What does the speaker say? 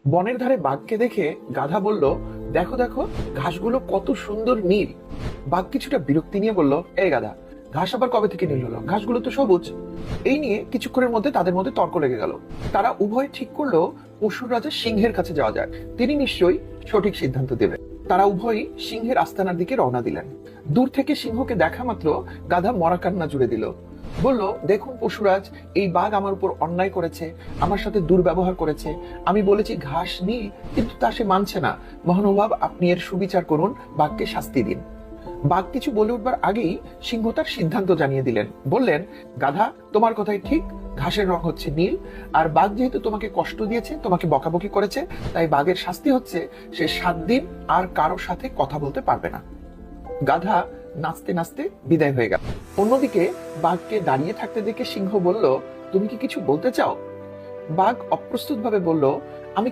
বনের ধারে বাঘকে দেখে গাধা বলল, দেখো দেখো, ঘাসগুলো কত সুন্দর নীল। বাঘ কিছুটা বিরক্তি নিয়ে বলল, এই গাধা, ঘাস আবার কবে থেকে নীল হলো? ঘাসগুলো তো সবুজ। এই নিয়ে কিছুক্ষণের মধ্যে তাদের মধ্যে তর্ক লেগে গেল। তারা উভয় ঠিক করলো পশুর রাজা সিংহের কাছে যাওয়া যায়, তিনি নিশ্চয়ই সঠিক সিদ্ধান্ত দেবেন। তারা উভয়ই সিংহের আস্তানার দিকে রওনা দিলেন। দূর থেকে সিংহকে দেখা মাত্র গাধা মরা কান্না জুড়ে দিল। বলল, দেখুন পশুরাজ, এই বাঘ আমার উপর অন্যায় করেছে, আমার সাথে দুর্ব্যবহার করেছে। আমি বলেছি ঘাস নীল, কিন্তু তা সে মানছে না। মহানুভাব, আপনি এর সুবিচার করুন, বাঘকে শাস্তি দিন। বাঘ কিছু বলে উঠবার আগেই সিংহ তার সিদ্ধান্ত জানিয়ে দিলেন। বললেন, গাধা, তোমার কথাই ঠিক, ঘাসের রং হচ্ছে নীল। আর বাঘ যেহেতু তোমাকে কষ্ট দিয়েছে, তোমাকে বকাবকি করেছে, তাই বাঘের শাস্তি হচ্ছে সে 7 দিন আর কারোর সাথে কথা বলতে পারবে না। গাধা নাচতে নাচতে বিদায় হয়ে গেল। অন্যদিকে বাঘকে দাঁড়িয়ে থাকতে দেখে সিংহ বলল, তুমি কি কিছু বলতে চাও? বাঘ অপ্রস্তুত ভাবে বলল, আমি